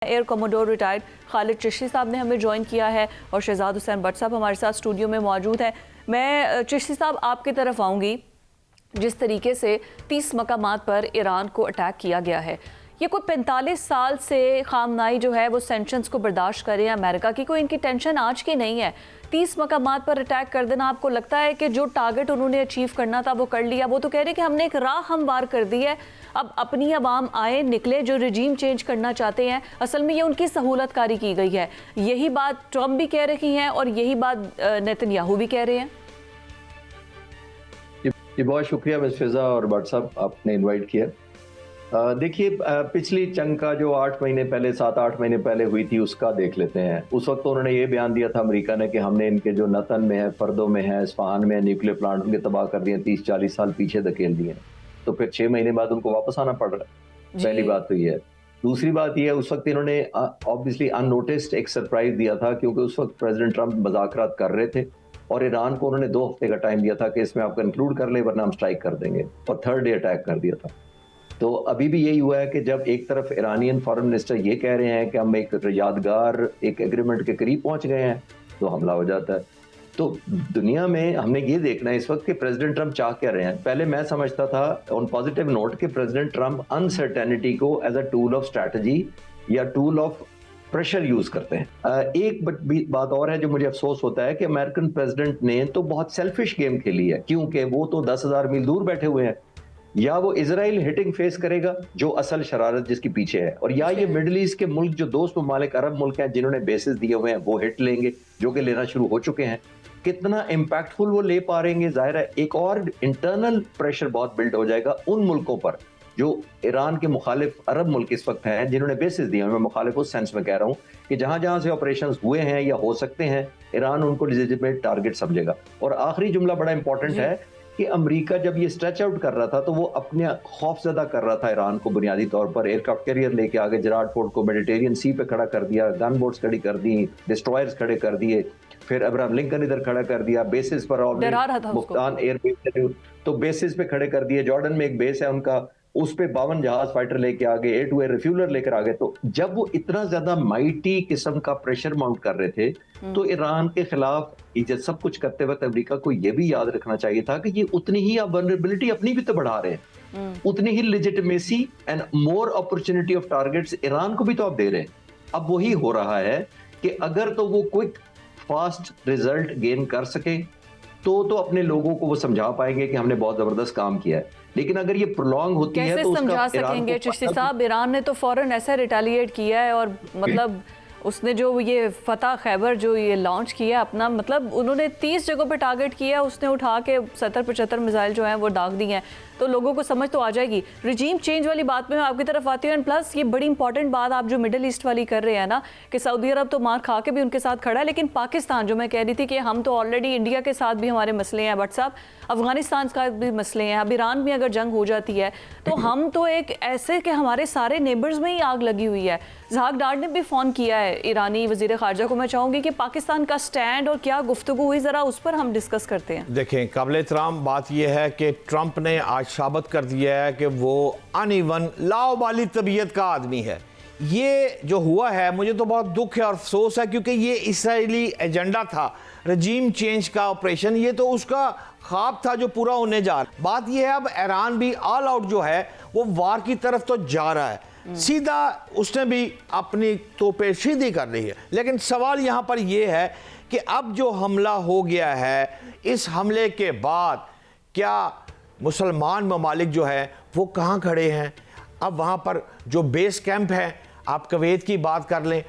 Air commodore retired Khalid Chishti साहब ने हमें ज्वाइन किया है और शहजाद हुसैन भट्ट साहब हमारे साथ स्टूडियो में मौजूद हैं। मैं चिश्ती साहब आपकी तरफ आऊँगी। जिस तरीके से 30 मकामात पर ईरान को अटैक किया गया है, ये कोई 45 साल से खामनाई जो है वो सेंक्शंस को बर्दाश्त कर रहे हैं अमेरिका की, कोई इनकी टेंशन आज की नहीं है। 30 मकामात पर अटैक कर देना, आपको लगता है कि जो टारगेट उन्होंने अचीव करना था वो कर लिया? वो तो कह रहे कि हमने एक राह हमवार कर दी है, अब अपनी अवाम आए निकले जो रजीम चेंज करना चाहते हैं। असल में ये उनकी सहूलतकारी की गई है। यही बात ट्रंप भी कह रही हैं और यही बात नेतन्याहू भी कह रहे हैं। जी बहुत शुक्रिया मिस फिजा और भट्ट साहब, आपने इनवाइट किया। देखिए, पिछली जंग का जो 8 महीने पहले 7-8 महीने पहले हुई थी उसका देख लेते हैं। उस वक्त तो उन्होंने ये बयान दिया था अमेरिका ने कि हमने इनके जो नतन में है, फर्दों में है, इस्फहान में है, न्यूक्लियर प्लांट उनके तबाह कर दिए, 30-40 साल पीछे धकेल दिए। तो फिर 6 महीने बाद उनको वापस आना पड़ रहा है। पहली बात तो ये है। दूसरी बात यह है, उस वक्त इन्होंने ऑब्वियसली अननोटिस्ड एक सरप्राइज दिया था, क्योंकि उस वक्त प्रेसिडेंट ट्रंप मुज़ाकरात कर रहे थे और ईरान को उन्होंने 2 हफ्ते का टाइम दिया था कि इसमें आप कंक्लूड कर ले वरना हम स्ट्राइक कर देंगे, और 3rd डे अटैक कर दिया था। तो अभी भी यही हुआ है कि जब एक तरफ ईरानियन फॉरेन मिनिस्टर ये कह रहे हैं कि हम एक यादगार एक एग्रीमेंट के करीब पहुंच गए हैं, तो हमला हो जाता है। तो दुनिया में हमने ये देखना है इस वक्त कि प्रेसिडेंट ट्रंप चाह क्या रहे हैं। पहले मैं समझता था ऑन पॉजिटिव नोट कि प्रेसिडेंट ट्रंप अनसर्टेनिटी को as a tool of strategy या टूल ऑफ प्रेशर यूज करते हैं। एक बात और है जो मुझे अफसोस होता है कि अमेरिकन प्रेसिडेंट ने तो बहुत सेल्फिश गेम खेली है, क्योंकि वो तो 10,000 मील दूर बैठे हुए हैं। या वो इजराइल हिटिंग फेस करेगा जो असल शरारत जिसकी पीछे है, और या ये मिडिल ईस्ट के मुल्क जो दोस्त ममालिक अरब मुल्क हैं जिन्होंने बेसिस दिए हुए हैं वो हिट लेंगे, जो कि लेना शुरू हो चुके हैं। कितना इम्पैक्टफुल वो ले पा रहे हैं जाहिर है एक और इंटरनल प्रेशर बहुत बिल्ड हो जाएगा उन मुल्कों पर जो ईरान के मुखालिफ अरब मुल्क इस वक्त हैं जिन्होंने बेसिस दिए। मैं मुखालिफ उस सेंस में कह रहा हूँ कि जहां जहां से ऑपरेशंस हुए हैं या हो सकते हैं, ईरान उनको लेजिटिमेट टारगेट समझेगा। और आखिरी जुमला बड़ा इंपॉर्टेंट है कि अमेरिका जब ये स्ट्रेच आउट कर रहा था तो वो अपने खौफजदा कर रहा था ईरान को, बुनियादी तौर पर एयरक्राफ्ट कैरियर लेके आगे जराड फोर्ट को मेडिटेरियन सी पे खड़ा कर दिया, गन बोट्स खड़ी कर दी, डिस्ट्रॉयर्स खड़े कर दिए, फिर अब्राहम लिंकन इधर खड़ा कर दिया, बेसिस पर ऑलरेडी मुफ्तान एयर बेस तो बेसिस पे खड़े कर दिए। जॉर्डन में एक बेस है उनका, उस पे 52 जहाज फाइटर लेके आ गए, A2A रिफ्यूलर लेकर आ गए। तो जब वो इतना ज्यादा माइटी किस्म का प्रेशर माउंट कर रहे थे तो ईरान के खिलाफ ये सब कुछ करते वक्त अमेरिका को ये भी याद रखना चाहिए था कि ये उतनी ही वल्नरेबिलिटी अपनी भी तो बढ़ा रहे हैं, उतनी ही legitimacy and more opportunity of targets Iran को भी तो आप दे रहे हैं। अब वही हो रहा है कि अगर तो वो क्विक फास्ट रिजल्ट गेन कर सके तो अपने लोगों को वो समझा पाएंगे कि हमने बहुत जबरदस्त काम किया है। लेकिन अगर ये प्रोलॉन्ग होती है तो समझा सकेंगे चिश्ती साहब? ईरान ने तो फौरन ऐसा रिटेलिएट किया है और मतलब उसने जो ये फतह खैबर जो ये लॉन्च किया अपना, मतलब उन्होंने 30 जगहों पे टारगेट किया, उसने उठा के 70-75 मिसाइल जो हैं वो दाग दी हैं। तो लोगों को समझ तो आ जाएगी। रिजीम चेंज वाली बात में मैं आपकी तरफ आती हूँ, एंड प्लस ये बड़ी इंपॉर्टेंट बात आप जो मिडिल ईस्ट वाली कर रहे हैं ना कि सऊदी अरब तो मार खा के भी उनके साथ खड़ा है, लेकिन पाकिस्तान जो मैं कह रही थी कि हम तो ऑलरेडी इंडिया के साथ भी हमारे मसले हैं बट साहब, अफगानिस्तान का भी मसले हैं, अब ईरान में अगर जंग हो जाती है तो हम तो एक ऐसे कि हमारे सारे नेबर्स में ही आग लगी हुई है। जहाक डार ने भी फ़ोन किया है ईरानी वज़ीर ख़ारजा को। मैं चाहूँगी कि पाकिस्तान का स्टैंड और क्या गुफ्तगू हुई ज़रा उस पर हम डिस्कस करते हैं। देखें, काबिल एहतराम बात यह है कि ट्रंप ने आज साबित कर दिया है कि वो अनइवन लाओबाली तबीयत का आदमी है। ये जो हुआ है मुझे तो बहुत दुख है और अफसोस है, क्योंकि ये इसराइली एजेंडा था, रजीम चेंज का ऑपरेशन, ये तो उसका ख्वाब था जो पूरा होने जा रहा है। बात यह है अब ईरान भी ऑल आउट जो है वो वार की तरफ तो जा रहा है, सीधा उसने भी अपनी तोपें सीधी कर ली है। लेकिन सवाल यहाँ पर यह है कि अब जो हमला हो गया है, इस हमले के बाद क्या मुसलमान ममालिक जो है वो कहाँ खड़े हैं? अब वहाँ पर जो बेस कैंप है, आप कुवैत की बात कर लें,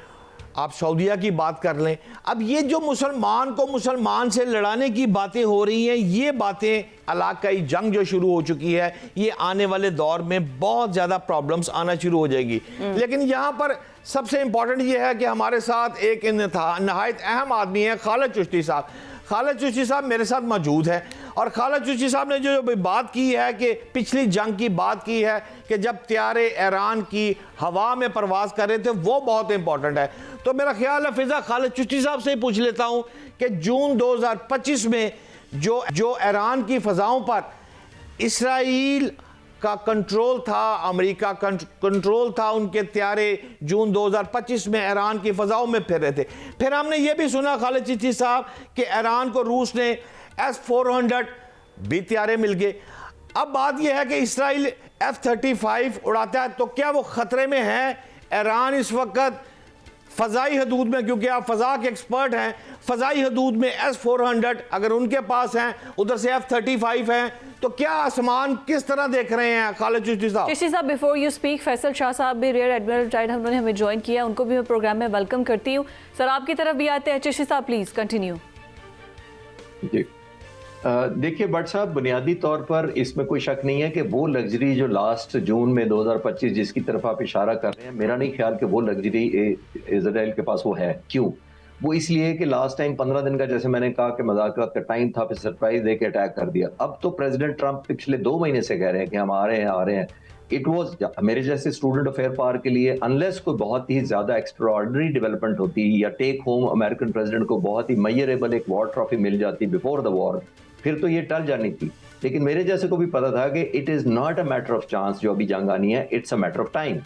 आप सऊदीया की बात कर लें, अब ये जो मुसलमान को मुसलमान से लड़ाने की बातें हो रही हैं, ये बातें इलाकाई जंग जो शुरू हो चुकी है, ये आने वाले दौर में बहुत ज़्यादा प्रॉब्लम्स आना शुरू हो जाएगी। लेकिन यहाँ पर सबसे इम्पॉर्टेंट ये है कि हमारे साथ एक नहायत अहम आदमी है खालिद चिश्ती साहब। खालिद चिश्ती साहब मेरे साथ मौजूद है और खालिद चिश्ती साहब ने जो बात की है कि पिछली जंग की बात की है कि जब त्यारे ईरान की हवा में परवाज कर रहे थे, वो बहुत इंपॉर्टेंट है। तो मेरा ख्याल है फिजा खालिद चिश्ती साहब से ही पूछ लेता हूँ कि जून 2025 में जो ईरान की फ़ज़ाओं पर इसराइल का कंट्रोल था, अमेरिका कंट्रोल था, उनके त्यारे जून 2025 में ईरान की फ़ज़ाओं में फिर रहे थे। फिर हमने ये भी सुना खालिद चिश्ती साहब कि ईरान को रूस ने S-400 भी त्यारे मिल गए। अब बात यह है कि इसराइल F-35 उड़ाता है, तो क्या वो ख़तरे में है? ईरान इस वक्त फ़ज़ाई हदूद में, क्योंकि आप फ़ज़ा के एक्सपर्ट हैं, फ़ज़ाई हदूद में S-400 अगर उनके पास हैं, उधर से F-35 हैं, तो क्या आसमान किस तरह देख रहे हैं खालिद चिश्ती साहब? चिश्ती साहब, before you speak, Faisal Shah साहब भी रियर एडमिरल रिटायर्ड, उन्होंने हमें ज्वाइन किया, उनको भी मैं प्रोग्राम में वेलकम करती हूँ। सर, आपकी तरफ भी आते हैं। चिश्ती साहब, प्लीज़ कंटिन्यू। जी, देखिए भट्ट साहब, बुनियादी तौर पर इसमें कोई शक नहीं है कि वो लग्जरी जो लास्ट जून में 2025 जिसकी तरफ आप इशारा कर रहे हैं, मेरा नहीं ख्याल कि वो लग्जरी इजराइल के पास वो है। क्यों? वो इसलिए कि लास्ट टाइम 15 दिन का, जैसे मैंने कहा, कि मज़ाक़ात का टाइम था, फिर सरप्राइज देके अटैक कर दिया। अब तो प्रेसिडेंट ट्रंप पिछले 2 महीने से कह रहे हैं कि हम आ रहे हैं। इट वॉज मेरे जैसे स्टूडेंट ऑफ एयर पावर के लिए, अनलेस कोई बहुत ही ज्यादा एक्स्ट्राऑर्डिनरी डेवलपमेंट होती या टेक होम अमेरिकन प्रेसिडेंट को बहुत ही मेजरेबल एक वॉर ट्रॉफी मिल जाती बिफोर द वॉर, फिर तो ये टल जानी थी। लेकिन मेरे जैसे को भी पता था कि it is not a matter of chance जो अभी जंग आनी है, it's a matter of time,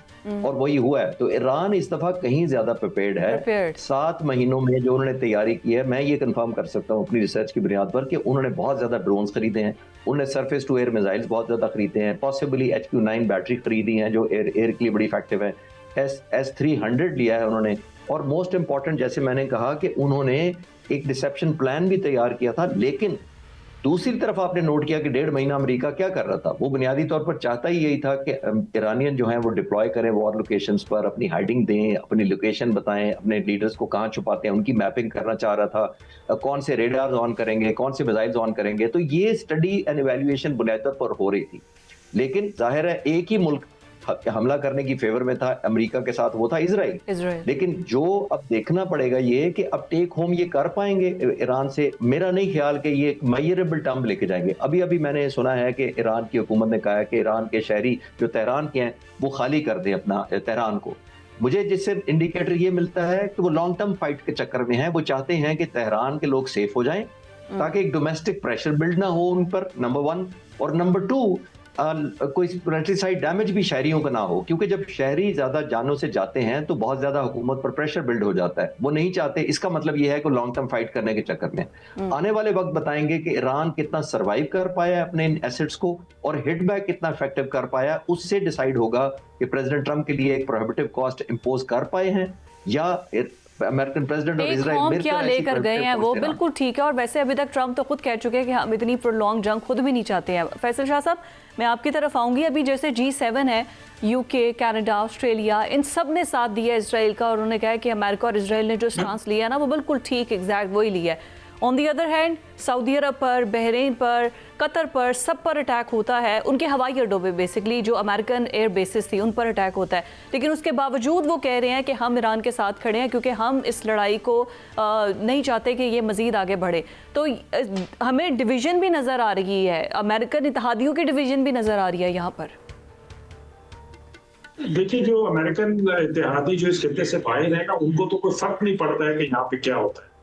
और वही हुआ है। तो ईरान इस दफा कहीं ज्यादा प्रिपेयर्ड है। 7 महीनों में जो उन्होंने तैयारी की है, मैं ये कंफर्म कर सकता हूँ अपनी रिसर्च की बुनियाद पर कि उन्होंने बहुत ज्यादा ड्रोन्स खरीदे हैं, उन्होंने सरफेस टू एयर मिसाइल्स बहुत ज्यादा खरीदे हैं, पॉसिबली HQ-9 बैटरी खरीदी हैं जो एयर के लिए बड़ी इफेक्टिव है, S-300 लिया है उन्होंने, और मोस्ट इंपॉर्टेंट, जैसे मैंने कहा, कि उन्होंने एक डिसेप्शन प्लान भी तैयार किया था। लेकिन दूसरी तरफ आपने नोट किया कि 1.5 महीना अमेरिका क्या कर रहा था? वो बुनियादी तौर पर चाहता ही यही था कि ईरानियन जो हैं वो डिप्लॉय करें वॉर लोकेशंस पर, अपनी हाइडिंग दें, अपनी लोकेशन बताएं, अपने लीडर्स को कहाँ छुपाते हैं, उनकी मैपिंग करना चाह रहा था, कौन से रेडार्स ऑन करेंगे, कौन से मिसाइल्स ऑन करेंगे। तो ये स्टडी एंड इवैल्यूएशन बुनियादी तौर पर हो रही थी। लेकिन जाहिर है एक ही मुल्क हमला करने की फेवर में था अमेरिका के साथ, वो था इजराइल। लेकिन जो अब देखना पड़ेगा ये कि अब टेक होम ये कर पाएंगे ईरान से, मेरा नहीं ख्याल कि ये मेजरेबल टर्म लेके जाएंगे। अभी मैंने सुना है कि ईरान की हुकूमत ने कहा है कि ईरान के शहरी जो तेहरान के हैं वो खाली कर दें अपना तेहरान को। मुझे जिससे इंडिकेटर ये मिलता है कि वो लॉन्ग टर्म फाइट के चक्कर में है। वो चाहते हैं कि तेहरान के लोग सेफ हो जाएं ताकि एक डोमेस्टिक प्रेशर बिल्ड ना हो उन पर, नंबर 1, और नंबर 2, कोई साइड डैमेज भी शहरियों का ना हो, क्योंकि जब शहरी ज्यादा जानों से जाते हैं तो बहुत ज्यादा हुकूमत पर प्रेशर बिल्ड हो जाता है। वो नहीं चाहते। इसका मतलब ये है कि लॉन्ग टर्म फाइट करने के चक्कर में आने वाले वक्त बताएंगे कि ईरान कितना सरवाइव कर पाया अपने एसेट्स को और हिट बैक कितना इफेक्टिव कर पाया। उससे डिसाइड होगा कि प्रेसिडेंट ट्रंप के लिए एक प्रोहिबिटिव कॉस्ट इंपोज कर पाए हैं या अमेरिकन प्रेसिडेंट और इजराइल क्या लेकर गए हैं। वो बिल्कुल ठीक है। और वैसे अभी तक ट्रंप तो खुद कह चुके हैं कि हम इतनी प्रोलॉन्ग जंग खुद भी नहीं चाहते हैं। फैसल शाह साहब, मैं आपकी तरफ आऊंगी। अभी जैसे G7 है, UK, कनाडा, ऑस्ट्रेलिया, इन सब ने साथ दिया इसराइल का, और उन्होंने कहा कि अमेरिका और इसराइल ने जो स्टांस लिया ना वो बिल्कुल ठीक, एग्जैक्ट वही लिया है। On the other hand Saudi Arabia पर, बहरीन पर, कतर पर, सब पर अटैक होता है। उनके हवाई अड्डों पे बेसिकली जो अमेरिकन एयर बेसिस थी उन पर अटैक होता है। लेकिन उसके बावजूद वो कह रहे हैं कि हम ईरान के साथ खड़े हैं क्योंकि हम इस लड़ाई को नहीं चाहते कि ये मज़ीद आगे बढ़े। तो हमें डिवीज़न भी नज़र आ रही है, अमेरिकन इत्तेहादियों की डिवीज़न भी नज़र आ रही है यहाँ पर। देखिए, जो अमेरिकन इत्तेहादी जो इस खित्ते से बाहर है ना, उनको तो कोई फर्क नहीं पड़ता है कि यहाँ पे क्या होता है।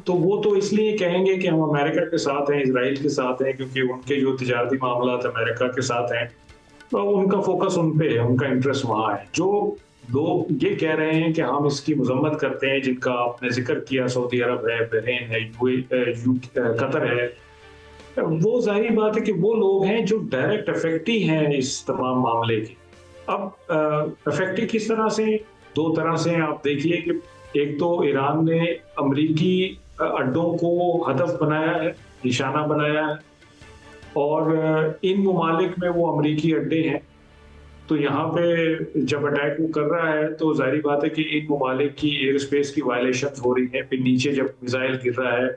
तो वो तो इसलिए कहेंगे कि हम अमेरिका के साथ हैं, इजराइल के साथ हैं, क्योंकि उनके जो तिजारती मामलात अमेरिका के साथ हैं, तो उनका फोकस उन पे है, उनका इंटरेस्ट वहाँ है। जो लोग ये कह रहे हैं कि हम इसकी मजम्मत करते हैं, जिनका आपने जिक्र किया, सऊदी अरब है, बहरीन है, कतर है, वो जाहिर बात है कि वो लोग हैं जो डायरेक्ट अफेक्टी हैं इस तमाम मामले के। अब अफेक्टी किस तरह से? 2 तरह से। आप देखिए कि एक तो ईरान ने अमरीकी अड्डों को हदफ बनाया है, निशाना बनाया है, और इन ममालिक में वो अमरीकी अड्डे हैं। तो यहाँ पे जब अटैक वो कर रहा है तो जाहिर बात है कि इन ममालिक की एयर स्पेस की वायलेशन हो रही है। फिर नीचे जब मिसाइल गिर रहा है,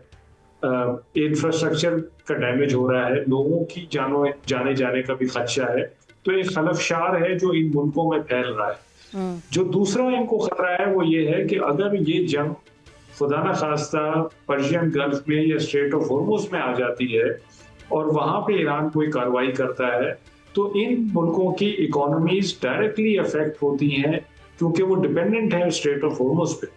इंफ्रास्ट्रक्चर का डैमेज हो रहा है, लोगों की जाने जाने का भी खदशा है। तो एक खलफशार है जो इन मुल्कों में फैल रहा है। जो दूसरा इनको खतरा है वो ये है कि अगर ये जंग खुदा न खास्ता पर्शियन गल्फ में या स्ट्रेट ऑफ हॉर्मुज़ में आ जाती है और वहां पे ईरान कोई कार्रवाई करता है, तो इन मुल्कों की इकोनॉमीज डायरेक्टली अफेक्ट होती हैं, क्योंकि वो डिपेंडेंट है स्ट्रेट ऑफ हॉर्मुज़ पे।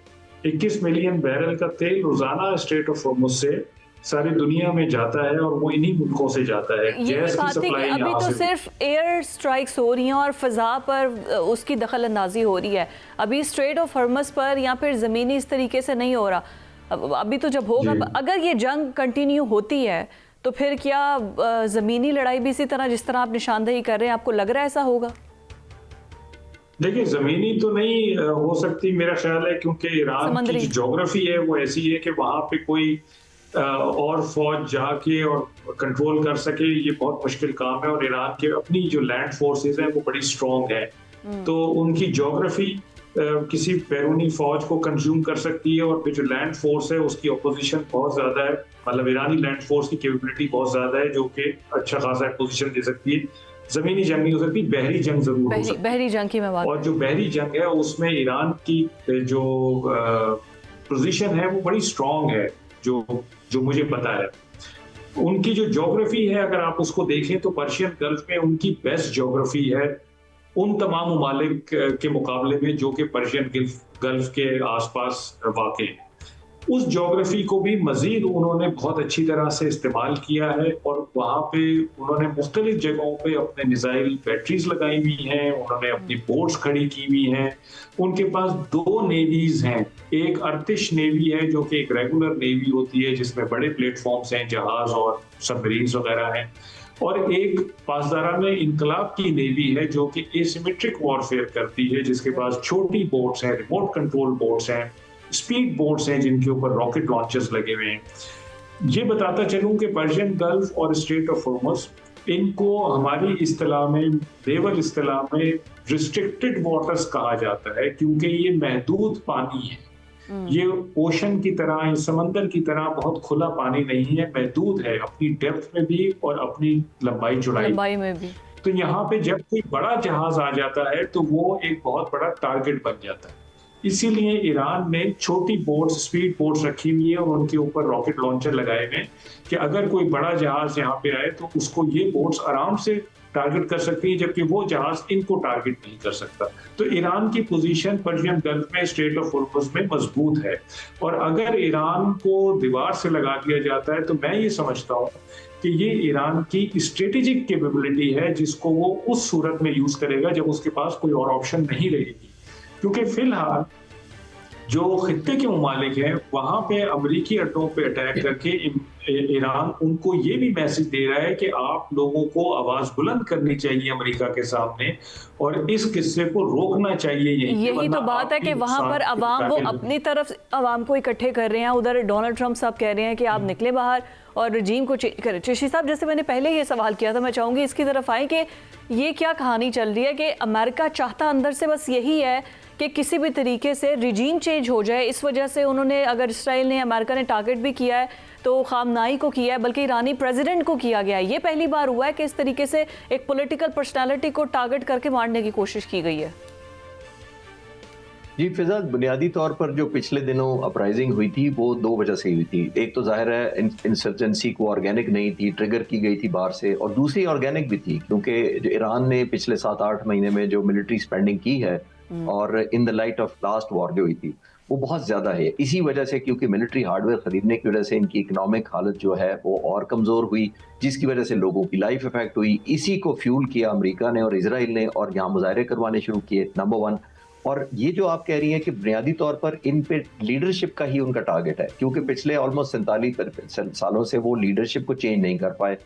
21 मिलियन बैरल का तेल रोजाना स्ट्रेट ऑफ हॉर्मुज़ से सारी दुनिया में जाता है और वो इन्हीं मुल्कों से जाता है। यही गैस की बात थी कि सप्लाई अभी यहाँ तो से सिर्फ एयर स्ट्राइक्स हो रही हैं और फ़ज़ा पर उसकी दखल अंदाजी हो रही है, अभी स्ट्रेट ऑफ हॉर्मज़ पर या फिर ज़मीनी इस तरीके से नहीं हो रहा। अभी तो जब होगा, अगर ये जंग कंटिन्यू होती है तो फिर क्या ज़मीनी लड़ाई भी इसी तरह जिस तरह आप निशानदेही कर रहे हैं, आपको लग रहा है ऐसा होगा? देखिए, जमीनी तो नहीं हो सकती मेरा ख्याल है, क्योंकि ईरान की जो ज्योग्राफी है वो ऐसी है कि वहां पे कोई और फौज जाके और कंट्रोल कर सके, ये बहुत मुश्किल काम है। और ईरान के अपनी जो लैंड फोर्सेस हैं वो बड़ी स्ट्रॉन्ग है, तो उनकी ज्योग्राफी किसी बैरूनी फौज को कंज्यूम कर सकती है। और फिर जो लैंड फोर्स है उसकी अपोजिशन बहुत ज्यादा है, मतलब ईरानी लैंड फोर्स की कैपेबिलिटी बहुत ज्यादा है जो कि अच्छा खासा पोजीशन दे सकती है। जमीनी जंग नहीं हो सकती, बहरी जंग जरूर हो सकती है। बहरी जंग की मैं बात, और जो बहरी जंग है उसमें ईरान की जो पोजीशन है वो बड़ी स्ट्रॉन्ग है, जो मुझे पता है। उनकी जो ज्योग्राफी है अगर आप उसको देखें तो पर्शियन गल्फ में उनकी बेस्ट ज्योग्राफी है उन तमाम ममालिक के मुकाबले में जो कि पर्शियन गल्फ के आसपास वाक़ हैं। उस ज्योग्राफी को भी मजीद उन्होंने बहुत अच्छी तरह से इस्तेमाल किया है और वहाँ पे उन्होंने मुख्तलिफ जगहों पे अपने मिसाइल बैटरीज लगाई हुई हैं, उन्होंने अपनी बोट्स खड़ी की हुई हैं। उनके पास 2 नेवीज हैं, एक अर्तिश नेवी है जो कि एक रेगुलर नेवी होती है जिसमें बड़े प्लेटफॉर्म्स हैं, जहाज और सबमरीन्स वगैरह हैं, और एक पासदारा में इनकलाब की नेवी है जो कि एसिमेट्रिक वॉरफेयर करती है, जिसके पास छोटी बोट्स हैं, रिमोट कंट्रोल बोट्स हैं, स्पीड बोट्स हैं जिनके ऊपर रॉकेट लॉन्चर्स लगे हुए हैं। ये बताता चलूं कि पर्शियन गल्फ और स्ट्रेट ऑफ हॉर्मज़, इनको हमारी इस्तिलाह में, नेवल इस्तिलाह में रिस्ट्रिक्टेड वाटर्स कहा जाता है, क्योंकि ये महदूद पानी है। ये ओशन की तरह, ये समंदर की तरह बहुत खुला पानी नहीं है, महदूद है अपनी डेप्थ में भी और अपनी लंबाई चौड़ाई में भी। तो यहाँ पे जब कोई बड़ा जहाज आ जाता है तो वो एक बहुत बड़ा टारगेट बन जाता है। इसीलिए ईरान ने छोटी बोट्स, स्पीड बोट्स रखी हुई है और उनके ऊपर रॉकेट लॉन्चर लगाए हुए कि अगर कोई बड़ा जहाज यहाँ पे आए तो उसको ये बोट्स आराम से टारगेट कर सकती है, जबकि वो जहाज इनको टारगेट नहीं कर सकता। तो ईरान की पोजीशन पर्शियन गल्फ में, स्ट्रेट ऑफ हॉर्मज़ में मजबूत है। और अगर ईरान को दीवार से लगा दिया जाता है तो मैं ये समझता हूँ कि ये ईरान की स्ट्रेटेजिक कैपेबिलिटी है जिसको वो उस सूरत में यूज करेगा जब उसके पास कोई और ऑप्शन नहीं रहेगी। क्योंकि फिलहाल जो खित्ते के ममालिक हैं वहां पे अमरीकी अड्डों पे अटैक करके ईरान उनको ये भी मैसेज दे रहा है कि आप लोगों को आवाज बुलंद करनी चाहिए अमेरिका के सामने और इस किस्से को रोकना चाहिए। यही तो बात है कि वहां पर अवाम वो अपनी तरफ अवाम को इकट्ठे कर रहे हैं, उधर डोनाल्ड ट्रंप साहब कह रहे हैं कि आप निकले बाहर और रजीम को चेंज करें। चिश्ती साहब, जैसे मैंने पहले ये सवाल किया था, मैं चाहूंगी इसकी तरफ आए कि ये क्या कहानी चल रही है कि अमेरिका चाहता अंदर से बस यही है कि किसी भी तरीके से रिजीम चेंज हो जाए। इस वजह से उन्होंने, अगर इसराइल ने, अमेरिका ने टारगेट भी किया है तो खामनाई को किया है, बल्कि ईरानी प्रेसिडेंट को किया गया है। ये पहली बार हुआ है कि इस तरीके से एक पॉलिटिकल पर्सनालिटी को टारगेट करके मारने की कोशिश की गई है। जी फिजा, बुनियादी तौर पर जो पिछले दिनों अपराइजिंग हुई थी वो 2 वजह से हुई थी। एक तो जाहिर है इंसर्जेंसी को ऑर्गेनिक नहीं थी, ट्रिगर की गई थी बाहर से, और दूसरी ऑर्गेनिक भी थी क्योंकि जो ईरान ने पिछले 7-8 महीने में जो मिलिट्री स्पेंडिंग की है और in the light of last war जो हुई थी वो बहुत ज्यादा है। इसी वजह से, क्योंकि मिलिट्री हार्डवेयर खरीदने की वजह से इनकी इकोनॉमिक हालत जो है वो और कमजोर हुई, जिसकी वजह से लोगों की लाइफ इफेक्ट हुई। इसी को फ्यूल किया अमेरिका ने और इजराइल ने और यहाँ मुजाहरे करवाने शुरू किए, नंबर 1। और ये जो आप कह रही हैं कि बुनियादी तौर पर इन पे लीडरशिप का ही उनका टारगेट है, क्योंकि पिछले ऑलमोस्ट 47 सालों से वो लीडरशिप को चेंज नहीं कर पाए।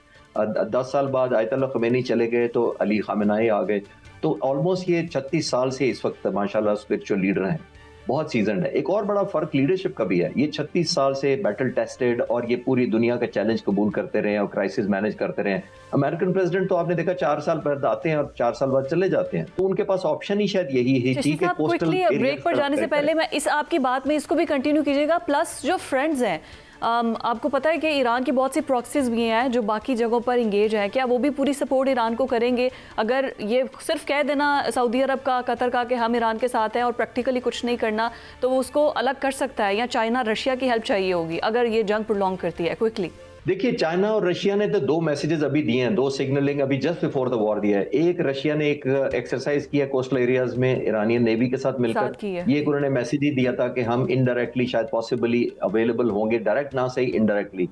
10 साल बाद आयतुल्लाह ख़मैनी चले गए तो अली ख़ामेनी आ गए, तो ऑलमोस्ट ये 36 साल से इस वक्त माशाल्लाह स्पिरिचुअल लीडर हैं, बहुत सीजनड है। एक और बड़ा फर्क लीडरशिप का भी है, ये 36 साल से बैटल टेस्टेड और ये पूरी दुनिया का चैलेंज कबूल करते रहे और क्राइसिस मैनेज करते रहे। अमेरिकन प्रेसिडेंट तो आपने देखा 4 साल बाद आते हैं और 4 साल बाद चले जाते हैं, तो उनके पास ऑप्शन ही शायद यही है। ठीक है, कोस्टल ब्रेक पर जाने से पहले मैं इस आपकी बात में इसको भी कंटिन्यू कीजिएगा। प्लस जो फ्रेंड्स हैं, आपको पता है कि ईरान की बहुत सी प्रॉक्सीज भी हैं जो बाकी जगहों पर इंगेज हैं, क्या वो भी पूरी सपोर्ट ईरान को करेंगे? अगर ये सिर्फ कह देना सऊदी अरब का, कतर का कि हम ईरान के साथ हैं और प्रैक्टिकली कुछ नहीं करना, तो वो उसको अलग कर सकता है, या चाइना रशिया की हेल्प चाहिए होगी अगर ये जंग प्रोलॉन्ग करती है? क्विकली देखिए, चाइना और रशिया ने तो 2 मैसेजेस अभी दिए हैं, 2 सिग्नलिंग अभी जस्ट बिफोर द वॉर दिया है। एक, रशिया ने एक एक्सरसाइज किया कोस्टल एरियाज में ईरानियन नेवी के साथ मिलकर, ये उन्होंने मैसेज ही दिया था कि हम इनडायरेक्टली शायद पॉसिबली अवेलेबल होंगे, डायरेक्ट ना सही इनडायरेक्टली।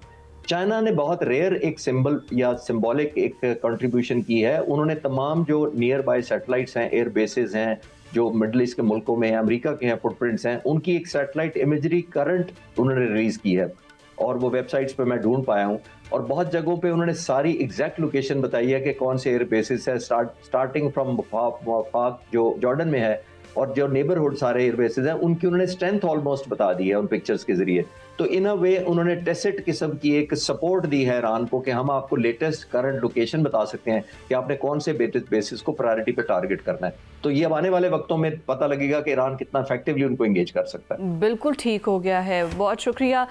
चाइना ने बहुत रेयर एक सिंबल या सिंबॉलिक एक कंट्रीब्यूशन की है। उन्होंने तमाम जो नियर बाय सैटेलाइट्स हैं, एयर बेसेस हैं, जो मिडल ईस्ट के मुल्कों में हैं, अमेरिका के हैं, फुटप्रिंट्स हैं, उनकी एक सैटेलाइट इमेजरी करंट उन्होंने रिलीज की है और वो वेबसाइट्स पे मैं ढूंढ पाया हूँ। और बहुत जगहों पे उन्होंने सारी एग्जैक्ट लोकेशन बताई है कि कौन से एयर बेसिस है, स्टार्टिंग फ्रॉम फाक जो जॉर्डन में है और जो नेबरहुड सारे एयर बेसिस हैं, उनकी उन्होंने स्ट्रेंथ ऑलमोस्ट बता दी है उन पिक्चर्स के जरिए। तो इन अ वे उन्होंने टेसिट किस्म की एक सपोर्ट दी है ईरान को कि हम आपको लेटेस्ट करंट लोकेशन बता सकते हैं कि आपने कौन से बेसिस को प्रायोरिटी पे टारगेट करना है। तो ये अब आने वाले वक्तों में पता लगेगा कि ईरान कितना इफेक्टिवली उनको एंगेज कर सकता है। बिल्कुल ठीक हो गया है, बहुत शुक्रिया।